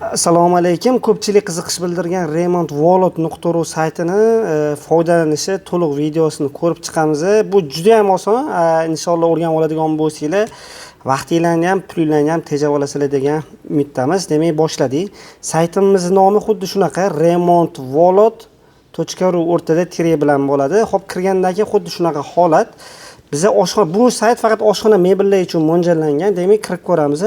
Assalomu alaykum. Ko'pchilik qiziqish bildirgan remontvolot.ru saytini foydalanishi to'liq videosini ko'rib chiqamiz. Bu juda ham oson. Inshaalloh o'rganib oladigan bo'lsanglar, vaqtinglarni ham, pulinglarni ham tejab olasizlar degan umiddamiz. Demak, boshladik. Saytimizning nomi xuddi shunaqa, remontvolot.ru o'rtada tire bilan bo'ladi. Xo'p, kirgandan keyin xuddi shunaqa holat. Biza oshxona, bu sayt faqat oshxona mebellar uchun mo'ljallangan. Demak, kirib ko'ramiz.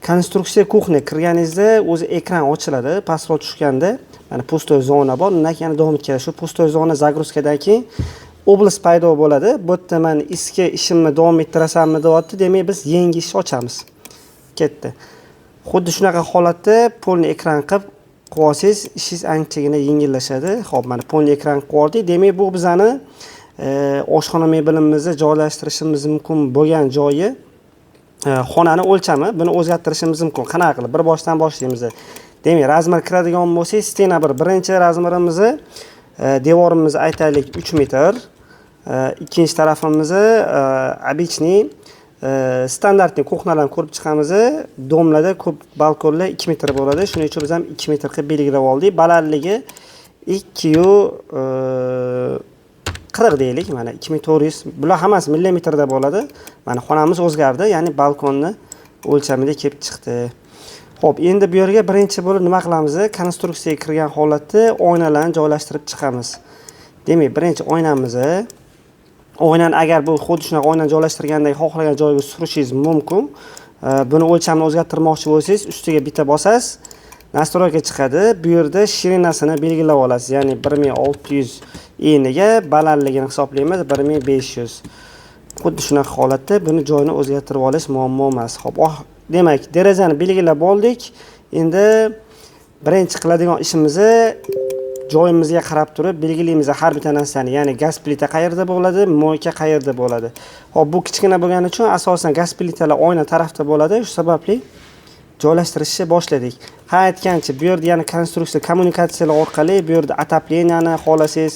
Konstruksiya kuxnya kirganingizda o'zi ekran ochiladi. Pastroq tushganda mana pustoy zona bor. Undan keyin davom etadi. Shu pustoy zona загрузкаdan keyin oblast paydo bo'ladi. Bu yerda men eski ishimni davom ettirasammi deyapti. Demak, biz yangi ish ochamiz. Ketdi. Xuddi shunaqa holatda polni ekran qilib qo'ysangiz, ishingiz anchagina yengillashadi. Xo'p, mana polni ekran qo'ydik. Demak, bu bizani oshxona mebelimizni joylashtirishimiz mumkin bo'lgan joyi. Xonani o'lchami, buni o'zgartirishimiz mumkin. Qanaqa qilib? Bir boshdan boshlaymiz. Demak, razmer kiradigan bo'lsak, stena birinchi razmerimizni devorimizni aytaylik 3 metr. Ikkinchi tarafimizni обычный standartni kuxnalarni ko'rib chiqamiz. Domlarda ko'p balkonlar 2 metr bo'ladi. Shuning uchun biz ham 2 metr qilib belgilab oldik. Balandligi 240 deylik, mana 2400. Bular hammasi millimetrda bo'ladi. Mana xonamiz o'zgardi, ya'ni balkonni o'lchamida kelib chiqdi. Xo'p, endi bu yerga birinchi bo'lib nima qilamiz? Konstruksiyaga kirgan holatda oynalarni joylashtirib chiqamiz. Demak, birinchi oynani agar bu xuddi shunaqa oynani joylashtirgandek xohlagan joyga surishingiz mumkin. Buni o'lchamini o'zgartirmoqchi bo'lsangiz, ustiga bitta bosasiz, nastroyga chiqadi. Bu yerda shirinasini belgilab olasiz. Ya'ni 1600 eniga, balandligini hisoblaymiz 1500. Xuddi shunaqa holatda buni joyini o'zgartirib olish muammo emas. Xo'p, demak, derazani belgilab oldik. Endi birinchi qiladigan ishimiz joyimizga qarab turib belgilaymiz har bitta narsani. Ya'ni gaz plita qayerda bo'ladi, moyka qayerda bo'ladi. Xo'p, bu kichkina bo'lgani uchun asosan gaz plitalar oyna tarafda bo'ladi. Shu sababli joylashtirishni boshladik. Ha, aytgancha, bu yerda yana konstruksiya kommunikatsiyalar orqali bu yerda atapleniyani xohlasangiz,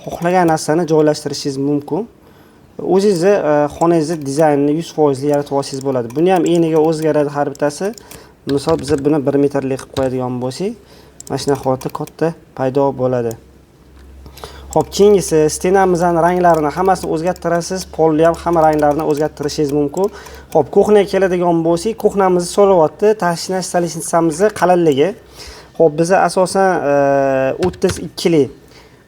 xohlagan narsani joylashtirishingiz mumkin. O'zingizni xonangizni dizaynini 100% yaratib olsangiz bo'ladi. Buni ham eniga o'zgaradi har bittasi. Misol biz buni 1 metrlik qilib qo'yadigan bo'lsak, mana shunaqa holatda katta paydo bo'ladi. Xo'p, keyingisi stenamizning ranglarini hammasini o'zgartirasiz. Polni ham hamma ranglarini o'zgartirishingiz mumkin. Xo'p, kuxnaga keladigan bo'lsak, kuxnamizni so'rayapti. Tashina stolitsamizni qalinligi. Xo'p, biz asosan 32 lik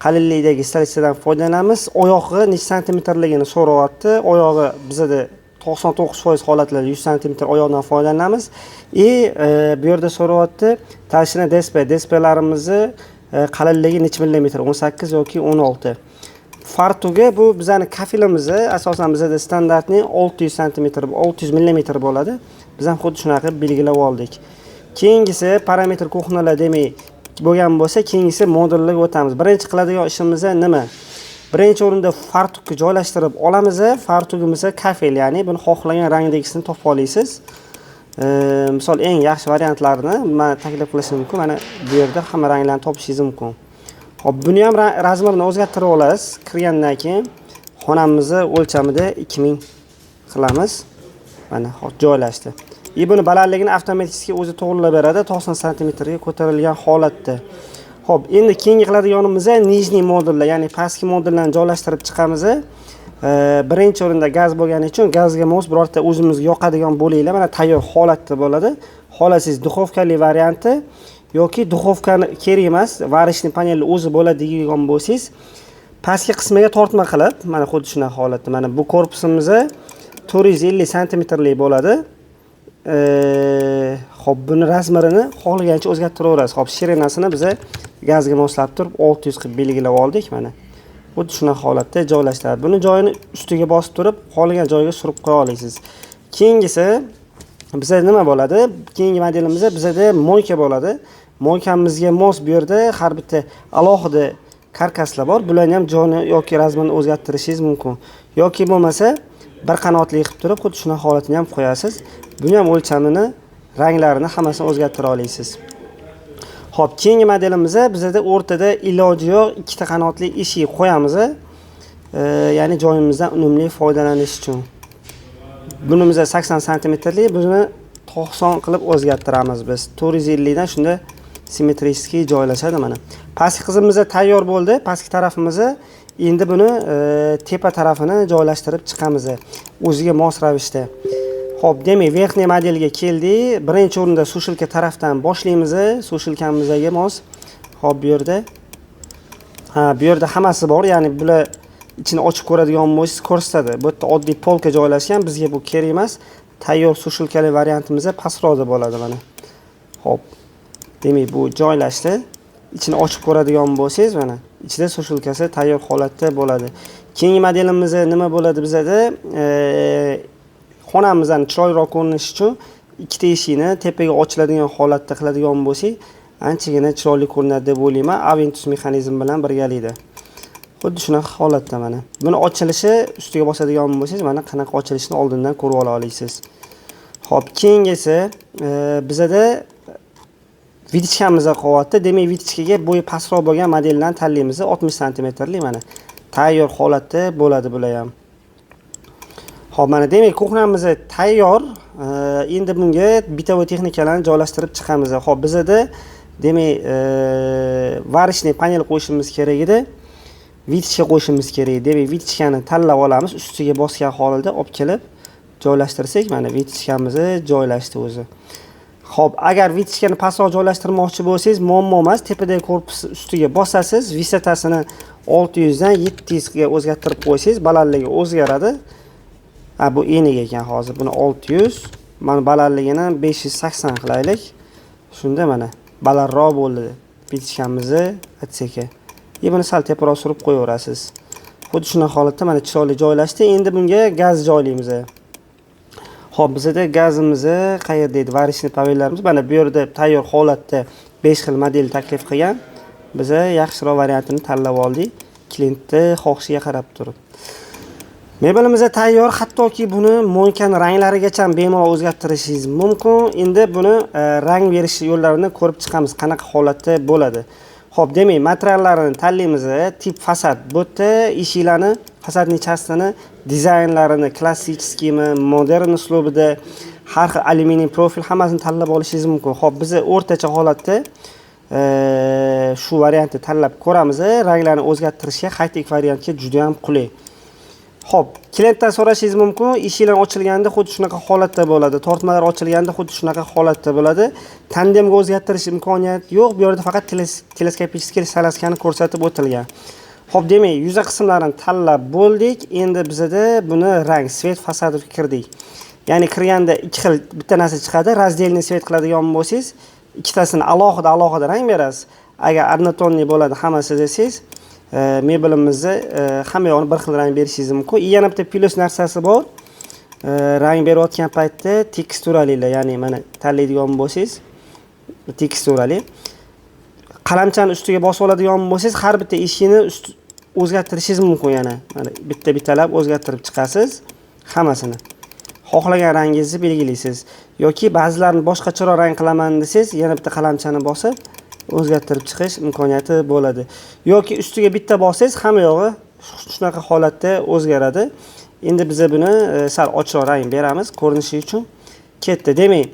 qalinlikdagi stolitsadan foydalanamiz. Oyog'i necha santimetrligini so'rayapti. Oyog'i bizda 99% holatlarda 100 cm oyoqdan foydalanamiz. Bu yerda so'rayapti tashina despeylarimizni qalinligi necha millimetr? 18 yoki 16. Fartugi bu bizning kafilimiz asosan bizda standartning 600 cm, 600 mm bo'ladi. Biz ham xuddi shunaqa belgilab oldik. Keyingisi parametr kuxnalar demak bo'lgan bo'lsa, keyingisi modullarga o'tamiz. Birinchi qiladigan ishimiz nima? Birinchi o'rinda fartukni joylashtirib olamiz. Fartugimiz kafel, ya'ni buni xohlagan rangdagisini topib olasiz. Misol eng yaxshi variantlarini men taklif qilishim mumkin. Mana bu yerda hamma ranglarni topishingiz mumkin. Xo'p, buni ham razmerini o'zgartirib olasiz. Kirgandan keyin xonamizni o'lchamida 2000 qilamiz. Mana hozir joylashdi. Buni balandligini avtomatik o'zi to'g'rilab beradi 90 cm ga ko'tarilgan holatda. Xo'p, endi keyingi qiladiganimiz nijniy modullar, ya'ni pastki modullarni joylashtirib chiqamiz. Birinchi o'rinda gaz bo'lgani uchun gazga mos birorta o'zimizga yoqadigan bo'linglar. Mana tayyor holatda bo'ladi. Xohlasangiz duxovkali varianti yoki duxovkani kerak emas, varishni paneli o'zi bo'ladi degan bo'lsangiz, pastki qismiga tortma qilib, mana xuddi shunaqa holatda. Mana bu korpusimiz 450 cm lik bo'ladi. Xo'p, buni razmerini xohlagancha o'zgartiraverasiz. Xo'p, shirinasini biz gazga moslab turib 600 qilib belgilab oldik mana. Xuddi shunaqa holatda joylashtiradi. Buni joyini ustiga bosib turib, xohlagan joyga surib qo'ya olasiz. Keyingisi bizda nima bo'ladi? Keyingi modelimizda bizda moyka bo'ladi. Moykamizga mos bu yerda har bitta alohida karkaslar bor. Bularni ham joyini yoki razmerini o'zgartirishingiz mumkin. Yoki bo'lmasa bir qanotli qilib turib, xuddi shunaqa holatini ham qo'yasiz. Buni ham o'lchamini, ranglarini hammasini o'zgartira olasiz. Xo'p, keyingi modelimizda bizda o'rtada iloji yo'q ikkita qanotli eshik qo'yamiz. Ya'ni joyimizdan unumli foydalanish uchun. Bunimiz 80 cm lik, buni 90 qilib o'zgartiramiz biz. 450 dan shunda simmetriskiy joylashadi mana. Pastki qismimiz tayyor bo'ldi. Pastki tarafimiz endi buni tepa tarafini joylashtirib chiqamiz o'ziga mos ravishda. Xo'p, demak, verxniy modelga keldik. Birinchi o'rinda sushilka tarafdan boshlaymiz. Sushilkamizga mos. Xo'p, bu yerda bu yerda hammasi bor, ya'ni bular ichini ochib ko'radigan bo'lsangiz ko'rsatadi. Bu yerda oddiy polka joylashgan, bizga bu kerak emas. Tayyor sushilkali variantimiz pastroqda bo'ladi mana. Xo'p. Demak, bu joylashdi. Ichini ochib ko'radigan bo'lsangiz mana, ichida sushilkasi tayyor holatda bo'ladi. Keyingi modelimiz nima bo'ladi bizda? Xonamizning chiroyliroq ko'rinishi uchun ikkita eshikni tepaga ochiladigan holatda qiladigan bo'lsak, anchagina chiroyli ko'rinadi deb o'ylayman. Aventus mexanizm bilan birgalikda. Xuddi shunaqa holatda mana. Buni ochilishi ustiga bosadigan bo'lsangiz, mana qanaqa ochilishini oldindan ko'rib ola olasiz. Xo'p, keyingisi bizda vitichkamiz qo'yapti. Demak, vitichkaga bo'yi pastroq bo'lgan modeldan tanlaymiz. 60 sm mana. Tayyor holatda bo'ladi bular ham. Xo'p, mana demak, kuxnamiz tayyor. Endi bunga bitovoy texnikalarni joylashtirib chiqamiz. Xo'p, bizda demak, varishniy panel qo'yishimiz kerak edi. Vitichka qo'yishimiz kerak. Demak, vitichkani tanlab olamiz. Ustiga bosgan holda olib kelib joylashtirsak, mana vitichkamizni joylashdi o'zi. Xo'p, agar vitichkani pastroq joylashtirmoqchi bo'lsangiz, muammo emas. Tepadagi korpus ustiga bosasiz, visatasini 600 dan 700 ga o'zgartirib qo'ysangiz, balandligi o'zgaradi. Bu eniga ekan hozir. Buni 600, mana balandligini 580 qilaylik. Shunda mana balandroq bo'ldi vitichkamizni atseka. Buni sal teparoq surib qo'yaverasiz. Xuddi shunaqa holatda mana chiroyli joylashdi. Endi bunga gaz joylaymiz. Xo'p, bizda gazimizni qayerda edi? Varishniy pavellarimiz mana bu yerda tayyor holatda 5 xil model taklif qilgan. Biz yaxshiroq variantini tanlab oldik. Klientni xohishiga qarab turib. Mebelimiz tayyor, hattoki buni mo'nkan ranglarigacha bemalol o'zgartirishingiz mumkin. Endi buni rang berish yo'llarini ko'rib chiqamiz, qanaqa holatda bo'ladi. Xo'p, demak, materiallarini tanlaymiz. Tip fasad. Bu yerda eshiklarni, fasadning chastini, dizaynlarini klassikskimi, modern uslubida har xil alyuminiy profil hammasini tanlab olishingiz mumkin. Xo'p, biz o'rtacha holatda shu variantni tanlab ko'ramiz. Ranglarni o'zgartirishga high-tech variantga juda ham qulay. Xo'p, klientdan so'rashingiz mumkin, eshiklar ochilganda xuddi shunaqa holatda bo'ladi, tortmalar ochilganda xuddi shunaqa holatda bo'ladi. Tandemga o'zgartirish imkoniyati yo'q. Bu yerda faqat teleskopiskiy salaskani ko'rsatib o'tilgan. Xo'p, demak, yuza qismlarini tanlab bo'ldik. Endi bizda buni rang, svet fasadiga kirdik. Ya'ni kirganda ikki xil bitta narsa chiqadi. Razdelniy svet qiladigan bo'lsangiz, ikkitasini alohida rang berasiz. Agar однотонный bo'ladi hammasi desangiz, mebelimizni hamma yo'g'ini bir xil rang berishingiz mumkin. Yana bitta plus narsasi bor. Rang berayotgan paytda teksturalilar, ya'ni mana tanlaydigan bo'lsangiz, teksturali. Qalamchani ustiga bosib oladigan bo'lsangiz, har bitta eshikni o'zgartirishingiz mumkin yana. Mana bitta-bittalab o'zgartirib chiqasiz hammasini. Xohlagan rangingizni belgilaysiz. Yoki ba'zilarini boshqacharoq rang qilaman desangiz, yana bitta qalamchani bosib o'zgartirib chiqish imkoniyati bo'ladi. Yoki ustiga bitta bossangiz, hamma yog'i shunaqa holatda o'zgaradi. Endi biz buni sal ochroq rang beramiz ko'rinishi uchun. Ketdi. Demak,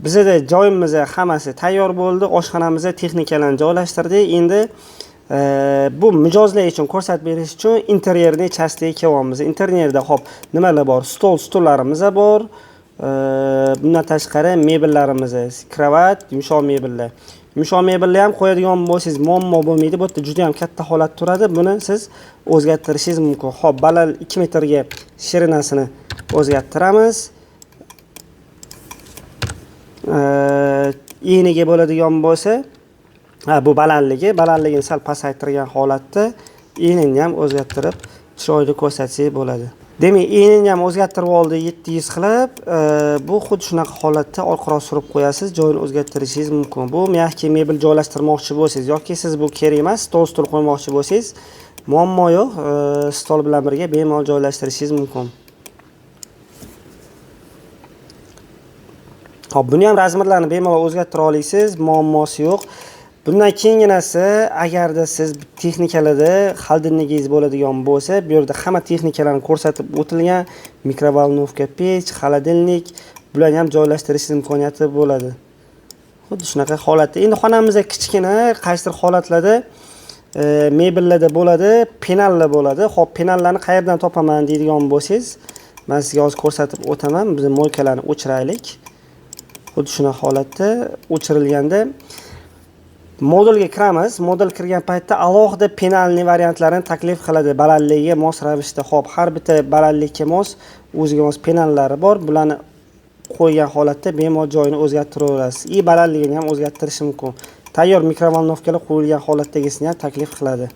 bizda joyimiz hammasi tayyor bo'ldi. Oshxonamizga texnikalarni joylashtirdik. Endi bu mijozlar uchun ko'rsatib berish uchun interyerni chastiga kelyapmiz. Interyerda xo'p, nimalar bor? Stollarimiz bor. Bundan tashqari mebellarimiz, kravat, yumshoq mebellar. Yumshoq mebelni ham qo'yadigan bo'lsangiz muammo bo'lmaydi. Bu yerda juda ham katta holat turadi. Buni siz o'zgartirishingiz mumkin. Xo'p, baland 2 metrga shirinasini o'zgartiramiz. Eniga bo'ladigan bo'lsa, bu balandligini sal pasaytirgan holatda enini ham o'zgartirib chiroyli ko'rsatsak bo'ladi. Demak, enini ham o'zgartirib oldi 700 qilib, bu xuddi shunaqa holatda orqaroq surib qo'yasiz, joyini o'zgartirishingiz mumkin. Bu mehki mebel joylashtirmoqchi bo'lsangiz yoki siz bu kerak emas, stol qo'ymoqchi bo'lsangiz, muammo yo'q, stol bilan birga bemalol joylashtirishingiz mumkin. Xo'p, buni ham razmerlarni bemalol o'zgartira olasiz, muammosi yo'q. Bundan keyingi narsa, agarda siz texnikalarda xaldilnigingiz bo'ladigan bo'lsa, bu yerda hamma texnikalarni ko'rsatib o'tilgan, mikrovolnovka pech, xolodilnik, bular ham joylashtirish imkoniyati bo'ladi. Xuddi shunaqa holatda. Endi xonamizda kichkina qaysidir holatlarda mebellarda bo'ladi, penallar bo'ladi. Xo'p, penallarni qayerdan topaman deydigan bo'lsangiz, men sizga hozir ko'rsatib o'taman. Biz moykalarni o'chiraylik. Xuddi shunaqa holatda o'chirilganda modulga kiramiz. Modul kirgan paytda alohida penalni variantlarini taklif qiladi. Balandligiga mos ravishda. Xo'p, har bitta balandlikka mos, o'ziga mos penallari bor. Bularni qo'ygan holatda bemalol joyini o'zgartiraverasiz. Balandligini ham o'zgartirish mumkin. Tayyor mikrovolnovkalar qo'yilgan holatdagisini ham taklif qiladi.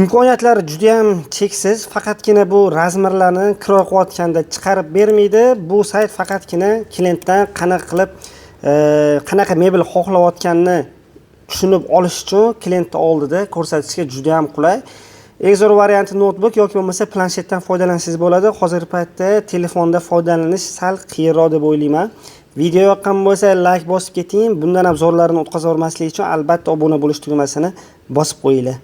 Imkoniyatlari juda ham cheksiz. Faqatgina bu razmerlarni kira qo'yotganda chiqarib bermaydi. Bu sayt faqatgina klientdan qanaqa mebel xohlayotganini tushunib olish uchun klientning oldida ko'rsatishga juda ham qulay. Exor varianti notebook yoki bo'lmasa planshetdan foydalansangiz bo'ladi. Hozirgi paytda telefonda foydalanish sal qiyinroq deb o'ylayman. Video yoqqan bo'lsa like bosib keting. Bundan ham zo'rlarini o'tkazib olmaslik uchun albatta obuna bo'lish tugmasini bosib qo'yinglar.